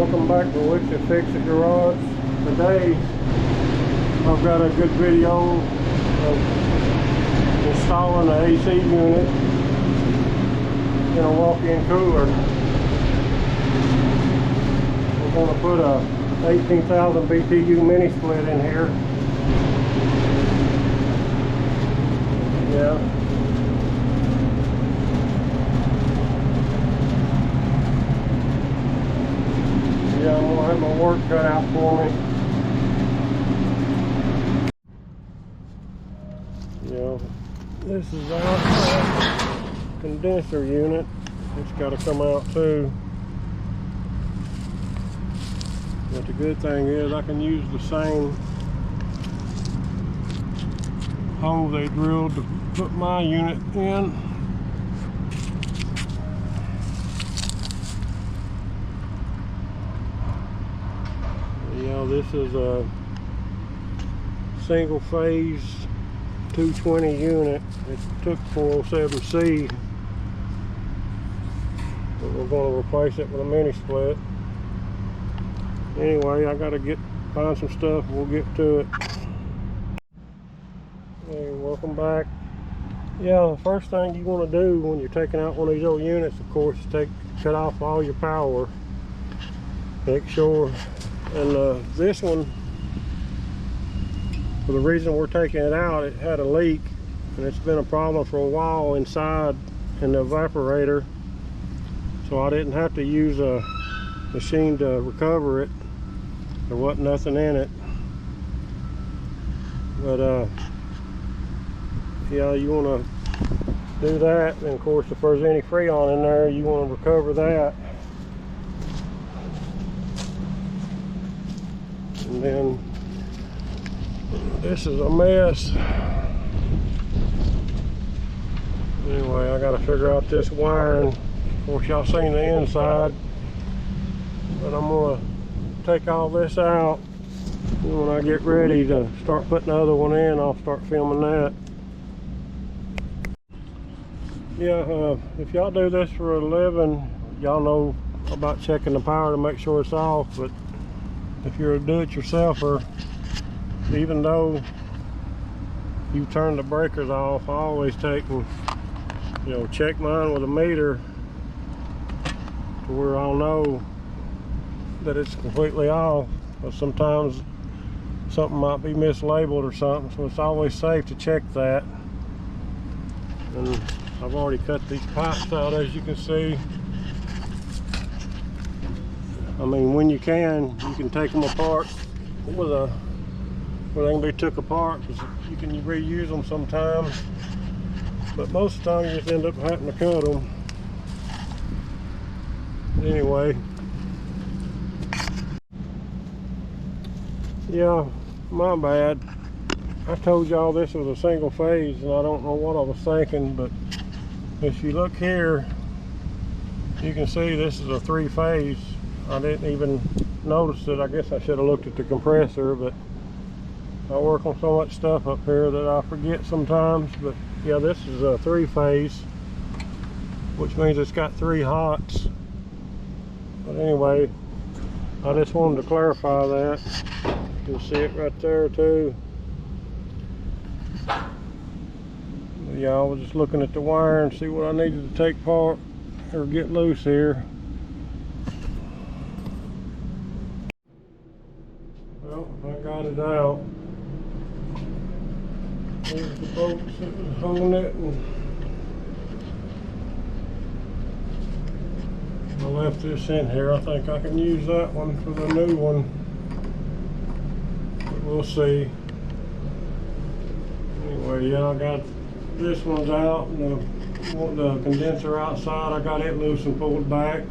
Welcome back to Wix It Fix It Garage. Today I've got a good video of installing the AC unit in a walk-in cooler. We're going to put a 18,000 BTU mini split in here. Yeah. Yeah, I'm going to have my work cut out for me. Yeah, this is our condenser unit. It's got to come out too. But the good thing is I can use the same hole they drilled to put my unit in. Yeah, this is a single phase 220 unit. It took 407C, but we're going to replace it with a mini split. Anyway, I got to find some stuff. We'll get to it. Hey, welcome back. Yeah, the first thing you want to do when you're taking out one of these old units, of course, is cut off all your power. Make sure. And this one, for the reason we're taking it out, it had a leak, and it's been a problem for a while inside in the evaporator. So I didn't have to use a machine to recover it. There wasn't nothing in it. But yeah, you want to do that. And of course, if there's any Freon in there, you want to recover that. And then this is a mess. Anyway, I got to figure out this wiring. Of course, y'all seen the inside, but I'm gonna take all this out. And when I get ready to start putting the other one in, I'll start filming that. Yeah, if y'all do this for a living, y'all know about checking the power to make sure it's off. But if you're a do-it-yourselfer, even though you turn the breakers off, I always take and check mine with a meter to where I'll know that it's completely off. But sometimes something might be mislabeled or something, so it's always safe to check that. And I've already cut these pipes out, as you can see. I mean, when you can take them apart where they can be took apart, because you can reuse them sometimes. But most of the time you just end up having to cut them. Anyway, yeah, my bad. I told y'all this was a single phase, and I don't know what I was thinking, but if you look here, you can see this is a 3-phase. I didn't even notice it. I guess I should have looked at the compressor, but I work on so much stuff up here that I forget sometimes. But yeah, this is a 3-phase, which means it's got 3 hots. But anyway, I just wanted to clarify that. You can see it right there too. But yeah, I was just looking at the wire and see what I needed to take apart or get loose here. Well, I got it out. There's the bolts that was holding it, and I left this in here. I think I can use that one for the new one, but we'll see. Anyway, yeah, I got this one's out, and the condenser outside, I got it loose and pulled back.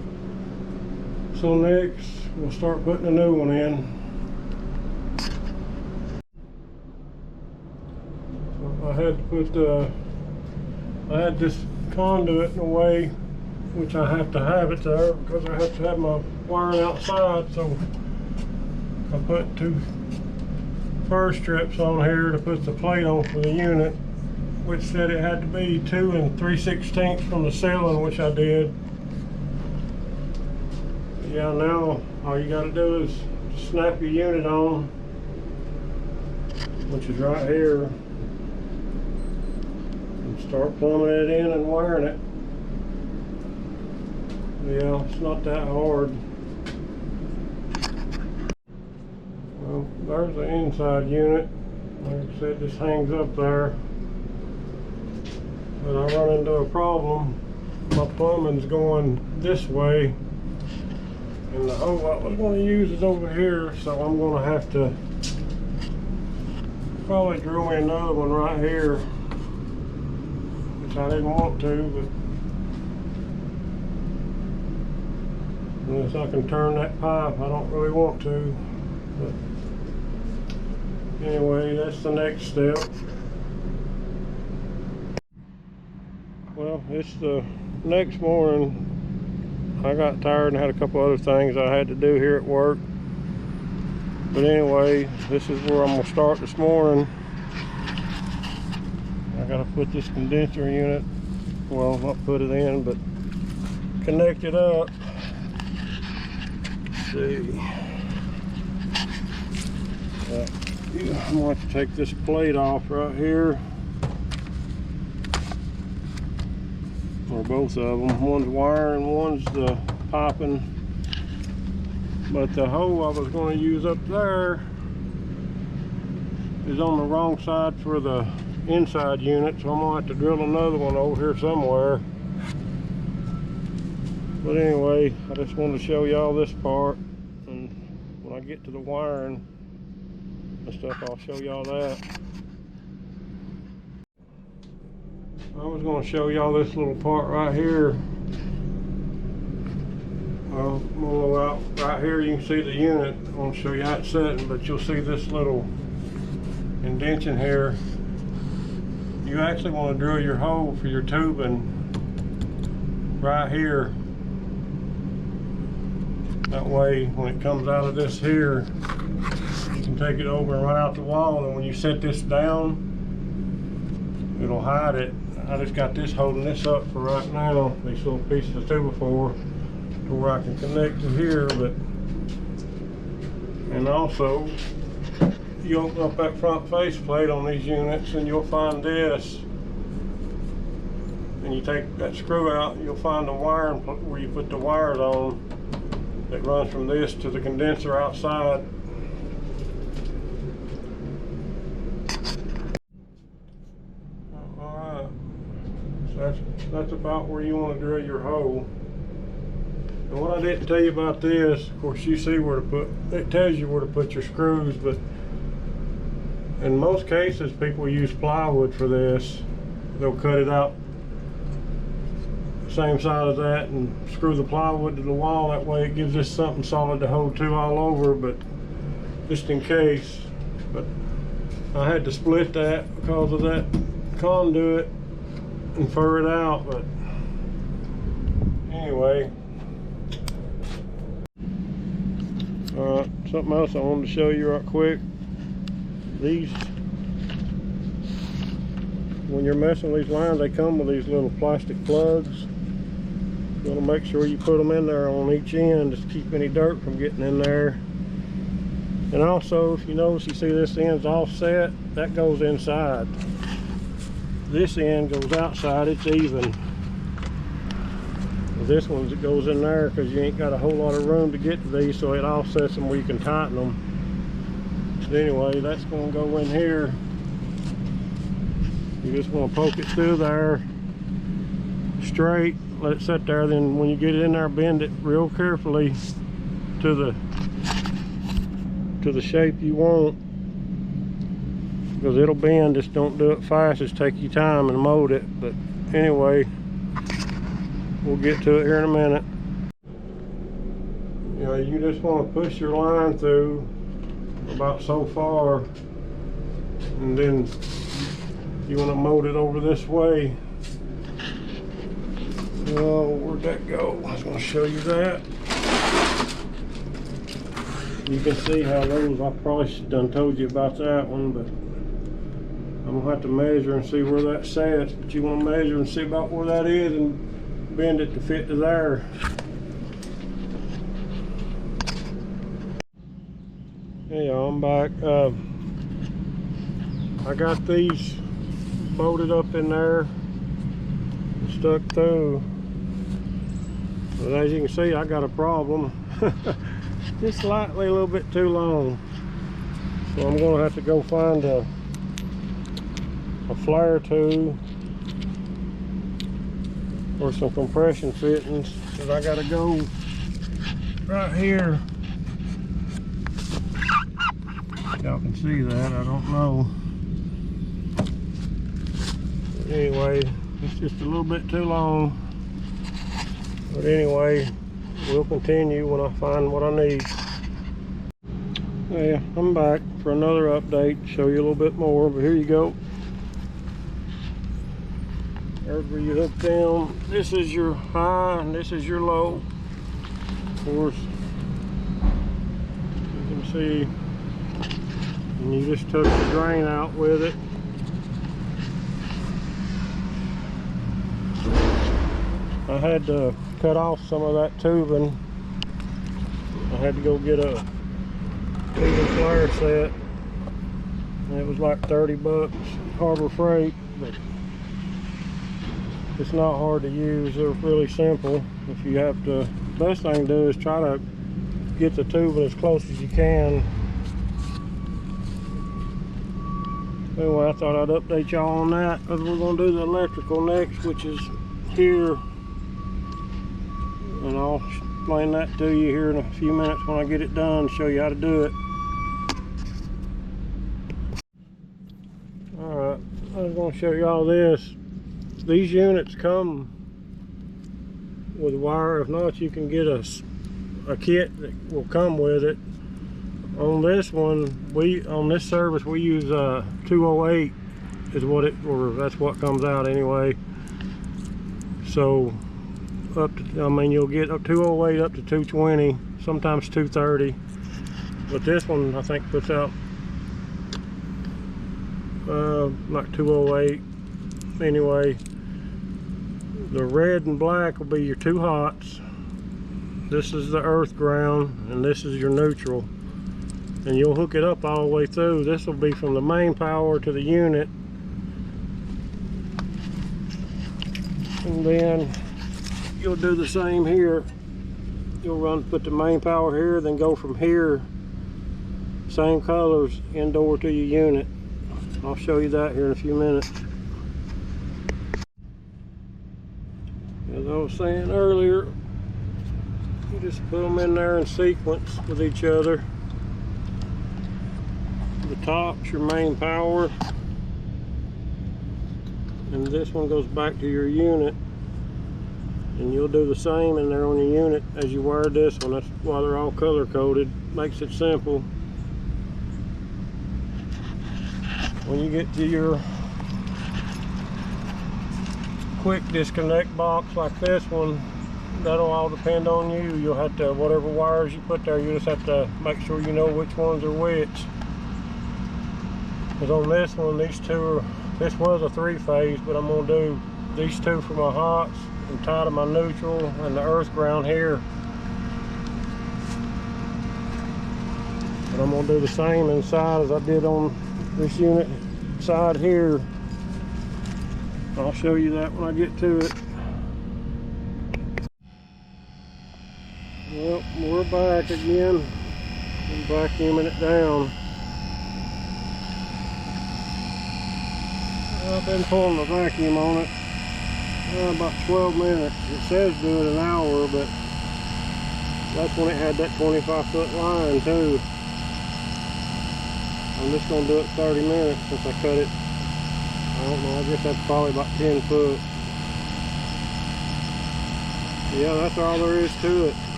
So next, we'll start putting a new one in. I had to put I had this conduit in a way, which I have to have it there because I have to have my wiring outside. So I put 2 fur strips on here to put the plate on for the unit, which said it had to be 2 3/16 from the ceiling, which I did. Yeah, now all you gotta do is snap your unit on, which is right here, and start plumbing it in and wiring it. Yeah, it's not that hard. Well, there's the inside unit. Like I said, this hangs up there. But I run into a problem. My plumbing's going this way, and the hole I was going to use is over here, so I'm going to have to probably drill me another one right here, which I didn't want to, but unless I can turn that pipe, I don't really want to. But anyway, that's the next step. Well, it's the next morning. I got tired and had a couple other things I had to do here at work. But anyway, this is where I'm going to start this morning. I got to put this condenser unit, well, not put it in, but connect it up. Let's see. I'm going to have to take this plate off right here. Or both of them. One's wire and one's the piping. But the hole I was going to use up there is on the wrong side for the inside unit, so I'm going to have to drill another one over here somewhere. But anyway, I just wanted to show y'all this part, and when I get to the wiring and stuff, I'll show y'all that. I was going to show y'all this little part right here. Well, I'm going to go out right here. You can see the unit. I won't show you how it's setting, but you'll see this little indentation here. You actually want to drill your hole for your tubing right here. That way, when it comes out of this here, you can take it over and run out the wall, and when you set this down, it'll hide it. I just got this holding this up for right now, these little pieces of 2x4, to where I can connect to here. But and also, you open up that front face plate on these units and you'll find this, and you take that screw out, you'll find the wiring where you put the wires on that runs from this to the condenser outside. That's about where you want to drill your hole. And what I didn't tell you about this, of course you see where to put, it tells you where to put your screws, but in most cases people use plywood for this. They'll cut it out same size as that and screw the plywood to the wall. That way it gives us something solid to hold to all over, but just in case. But I had to split that because of that conduit and fur it out. But anyway, something else I wanted to show you right quick. These, when you're messing with these lines, they come with these little plastic plugs. You want to make sure you put them in there on each end just to keep any dirt from getting in there. And also, if you notice, you see this end's offset, that goes inside. This end goes outside, it's even. This one's, it goes in there because you ain't got a whole lot of room to get to these, so it offsets them where you can tighten them. But anyway, that's going to go in here. You just want to poke it through there straight, let it sit there, then when you get it in there, bend it real carefully to the shape you want, because it'll bend. Just don't do it fast, just take your time and mold it. But anyway, we'll get to it here in a minute. You know, you just want to push your line through about so far, and then you want to mold it over this way. Oh, where'd that go? I was going to show you that. You can see how those, I probably done told you about that one, but I'm going to have to measure and see where that sets. But you want to measure and see about where that is and bend it to fit to there. Hey y'all, I'm back. I got these bolted up in there and stuck through, but as you can see I got a problem. Just slightly a little bit too long, so I'm gonna have to go find a flare tube or some compression fittings, because I gotta go right here. Y'all can see that, I don't know. But anyway, it's just a little bit too long. But anyway, we'll continue when I find what I need. Yeah, I'm back for another update, show you a little bit more, but here you go. There's where you hook down. This is your high and this is your low. Of course, you can see, and you just took the drain out with it. I had to cut off some of that tubing. I had to go get a tubing flare set, and it was like 30 bucks Harbor Freight, but it's not hard to use. They're really simple. If you have to, the best thing to do is try to get the tubing as close as you can. Anyway, I thought I'd update y'all on that, because we're going to do the electrical next, which is here, and I'll explain that to you here in a few minutes when I get it done, show you how to do it. Alright, I was going to show y'all this. These units come with wire. If not, you can get a kit that will come with it. On this one, on this service we use 208 is what it, or that's what comes out anyway. So up to, I mean, you'll get up 208 up to 220, sometimes 230, but this one I think puts out like 208 anyway. The red and black will be your two hots. This is the earth ground and this is your neutral, and you'll hook it up all the way through. This will be from the main power to the unit, and then you'll do the same here. You'll put the main power here, then go from here, same colors, indoor to your unit. I'll show you that here in a few minutes. As I was saying earlier, you just put them in there in sequence with each other. The top's your main power, and this one goes back to your unit, and you'll do the same in there on your unit as you wire this one. That's why they're all color coded, makes it simple. When you get to your quick disconnect box like this one, that'll all depend on you. You'll have to, whatever wires you put there, you just have to make sure you know which ones are which. Because on this one, these two are, this was a 3-phase, but I'm going to do these two for my hots and tie to my neutral and the earth ground here. And I'm going to do the same inside as I did on this unit side here. I'll show you that when I get to it. Well, we're back again. I'm vacuuming it down. I've been pulling the vacuum on it about 12 minutes. It says do it an hour, but that's when it had that 25-foot line too. I'm just going to do it 30 minutes since I cut it. I don't know, I guess that's probably about 10 foot. Yeah, that's all there is to it.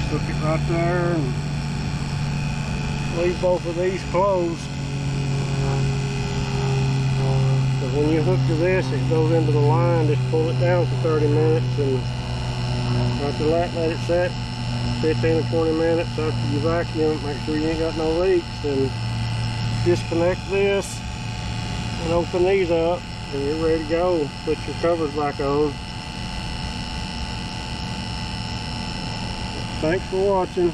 Hook it right there and leave both of these closed. Because when you hook to this, it goes into the line. Just pull it down for 30 minutes, and after that, let it set 15 or 20 minutes after you vacuum it. Make sure you ain't got no leaks, and disconnect this and open these up, and you're ready to go. Put your covers back on. Thanks for watching.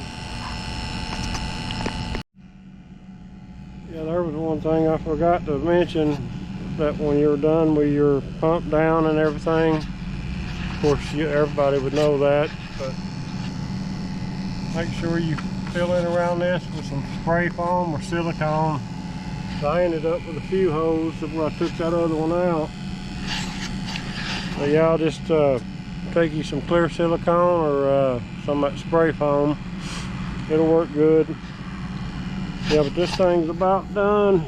was one thing I forgot to mention, that when you're done with your pump down and everything, of course everybody would know that, but make sure you fill in around this with some spray foam or silicone. So I ended up with a few holes where I took that other one out. But yeah, I'll just take you some clear silicone or some of that spray foam. It'll work good. Yeah, but this thing's about done.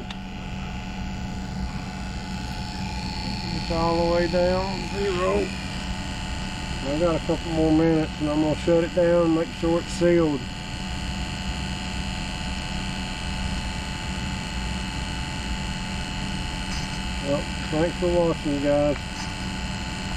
It's all the way down, 0. I got a couple more minutes and I'm gonna shut it down and make sure it's sealed. Well, thanks for watching, guys.